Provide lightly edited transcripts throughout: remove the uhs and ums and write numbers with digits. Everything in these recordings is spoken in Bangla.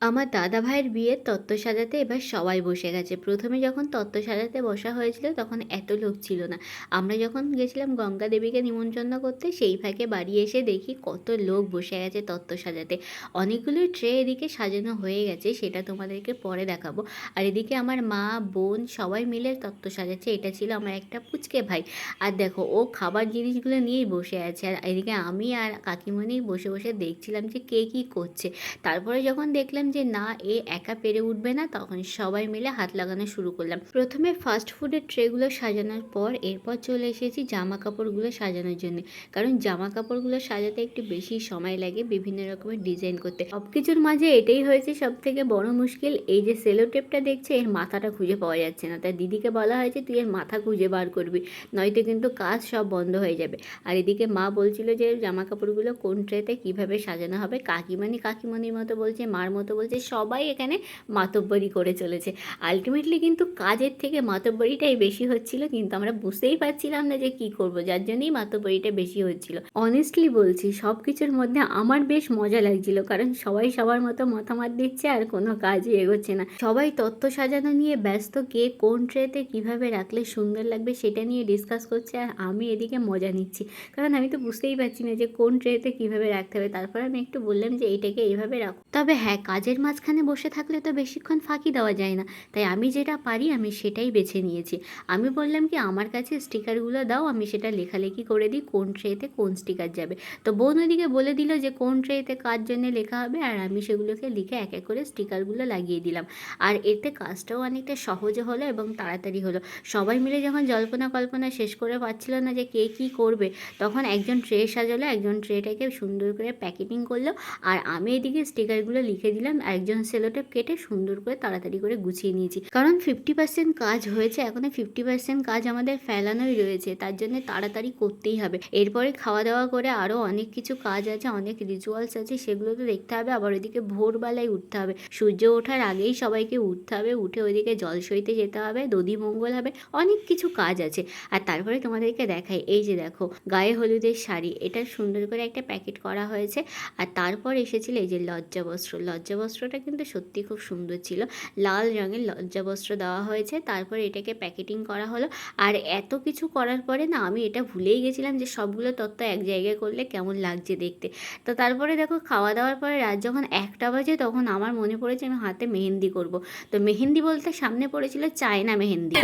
আমার দাদা ভাইয়ের বিয়ের তত্ত্ব সাজাতে এবার সবাই বসে গেছে। ১ম এ যখন তত্ত্ব সাজাতে বসা হয়েছিল তখন এত লোক ছিল না। আমরা যখন গেছিলাম গঙ্গা দেবীকে নিমন্ত্রণ করতে সেই ফাঁকে বাড়ি এসে দেখি কত লোক বসে গেছে তত্ত্ব সাজাতে। অনেকগুলো ট্রে এদিকে সাজানো হয়ে গেছে, সেটা তোমাদেরকে পরে দেখাবো। আর এদিকে আমার মা, বোন সবাই মিলে তত্ত্ব সাজাচ্ছে। এটা ছিল আমার একটা পুচকে ভাই। আর দেখো ও খাবার জিনিসগুলো নিয়েই বসে আছে। আর এদিকে আমি আর কাকিমণি বসে, বসে দেখছিলাম যে কে কী করছে। তারপরে যখন দেখলাম যে না এ একা পেরে উঠবে না, তখন সবাই মিলে হাত লাগানো শুরু করলাম। প্রথমে ফাস্ট ফুডের ট্রেগুলো সাজানোর পর এরপর চলে এসেছি জামা কাপড়গুলো সাজানোর জন্য। কারণ জামা কাপড়গুলো সাজাতে একটু বেশি সময় লাগে বিভিন্ন রকমের ডিজাইন করতে। সব কিছুর মাঝে এটাই হয়েছে সব থেকে বড় মুশকিল, এই যে সেলো টেপটা দেখছে এর মাথাটা খুঁজে পাওয়া যাচ্ছে না। তাই দিদিকে বলা হয়েছে তুই এর মাথা খুঁজে বার করবি, নয়তো কিন্তু কাজ সব বন্ধ হয়ে যাবে। আর এদিকে মা বলছিল যে জামা কাপড়গুলো কোন ট্রেতে কীভাবে সাজানো হবে। কাকিমণির মতো বলছে, মার মতো বলছে, সবাই এখানে মাতব্বরি করে চলেছে। আলটিমেটলি কিন্তু কাজের থেকে মাতব্বরিটাই বেশি হচ্ছিল, কিন্তু আমরা বুঝতেই পারছিলাম না যে কী করব, যার জন্যই মাতব্বরিটা বেশি হচ্ছিল। অনেস্টলি বলছি সব কিছুর মধ্যে আমার বেশ মজা লাগছিল, কারণ সবাই সবার মতো মতামত দিচ্ছে আর কোনো কাজই এগোচ্ছে না। সবাই তত্ত্ব সাজানো নিয়ে ব্যস্ত, কে কোন ট্রেতে কীভাবে রাখলে সুন্দর লাগবে সেটা নিয়ে ডিসকাস করছে, আর আমি এদিকে মজা নিচ্ছি, কারণ আমি তো বুঝতেই পারছি না যে কোন ট্রেতে কীভাবে রাখতে হবে। তারপর আমি একটু বললাম যে এটাকে এইভাবে রাখো। তবে হ্যাঁ, কাজের মাঝখানে বসে থাকলে তো বেশিক্ষণ ফাঁকি দেওয়া যায় না, তাই আমি যেটা পারি আমি সেটাই বেছে নিয়েছি। আমি বললাম কি আমার কাছে স্টিকারগুলো দাও, আমি সেটা লেখালেখি করে দিই কোন ট্রেতে কোন স্টিকার যাবে। তো বোন ওইদিকে বলে দিল যে কোন ট্রেতে কার জন্য লেখা হবে, আর আমি সেগুলোকে লিখে এক এক করে স্টিকারগুলো লাগিয়ে দিলাম। আর এতে কাজটাও অনেকটা সহজে হলো এবং তাড়াতাড়ি হলো। সবাই মিলে যখন জল্পনা কল্পনা শেষ করে পাচ্ছিল না যে কে কী করবে, তখন একজন ট্রে সাজালো, একজন ট্রেটাকে সুন্দর করে প্যাকেটিং করলো, আর আমি এদিকে স্টিকারগুলো লিখে দিলাম। একজন সেলোটেপ কেটে সুন্দর করে তাড়াতাড়ি করে গুছিয়ে নিয়েছি, কারণ 50% কাজ হয়েছে, এখনো 50% কাজ আমাদের ফেলানোই রয়েছে, তার জন্য তাড়াতাড়ি করতেই হবে। এরপরে খাওয়া দাওয়া করে আরও অনেক কিছু কাজ আছে, অনেক রিচুয়ালস আছে, সেগুলো তো দেখতে হবে। আবার ওইদিকে ভোরবেলায় উঠতে হবে, সূর্য ওঠার আগেই সবাইকে উঠতে হবে, উঠে ওইদিকে জল সইতে যেতে হবে, দধি মঙ্গল হবে, অনেক কিছু কাজ আছে। আর তারপরে তোমাদেরকে দেখাই, এই যে দেখো গায়ে হলুদের শাড়ি, এটা সুন্দর করে একটা প্যাকেট করা হয়েছে। আর তারপর এসেছিল এই যে লজ্জাবস্ত্র। লজ্জাবস্ত্রটা কিন্তু সত্যি খুব সুন্দর ছিল, লাল রঙের লজ্জাবস্ত্র দেওয়া হয়েছে। তারপর এটাকে প্যাকেটিং করা হলো। আর এত কিছু করার পরে না আমি এটা ভুলেই গেছিলাম যে সবগুলো তত্ত্ব এক জায়গায় করলে কেমন লাগছে দেখতে। তো তারপরে দেখো খাওয়া দাওয়ার পরে রাত যখন 1টা বাজে, তখন আমার মনে পড়েছে আমি হাতে মেহেন্দি করব। তো মেহেন্দি বলতে সামনে পড়েছিল চায়না মেহেন্দি।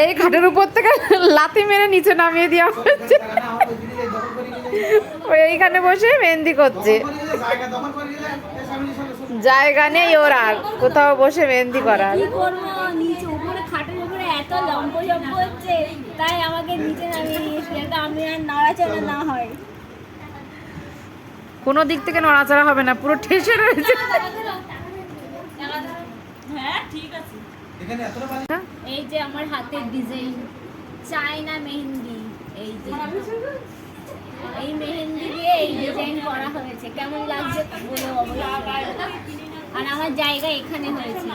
এই খাটের উপর থেকে লাথি মেরে নিচে নামিয়ে দেওয়া হচ্ছে, ওই এইখানে বসে মেহেন্দি করছে। জায়গা নেই ওর আর কোথাও বসে মেহেন্দি করার। নিচে উপরে খাটের উপরে এত লম্প হচ্ছে, তাই আমাকে নিচে নামিয়ে নিয়েছি যাতে আমি আর নাড়াচাড়া না হয়। কোনো দিক থেকে নড়াচড়া হবে না, পুরো ঠেসে রয়েছে। হ্যাঁ ঠিক আছে। এই যে আমার হাতের ডিজাইন চায়না মেহেন্দি, এই যে এই মেহেন্দি দিয়ে এই ডিজাইন করা হয়েছে, কেমন লাগছে বলে অবশ্যই। আর আমার জায়গা এখানে হয়েছে।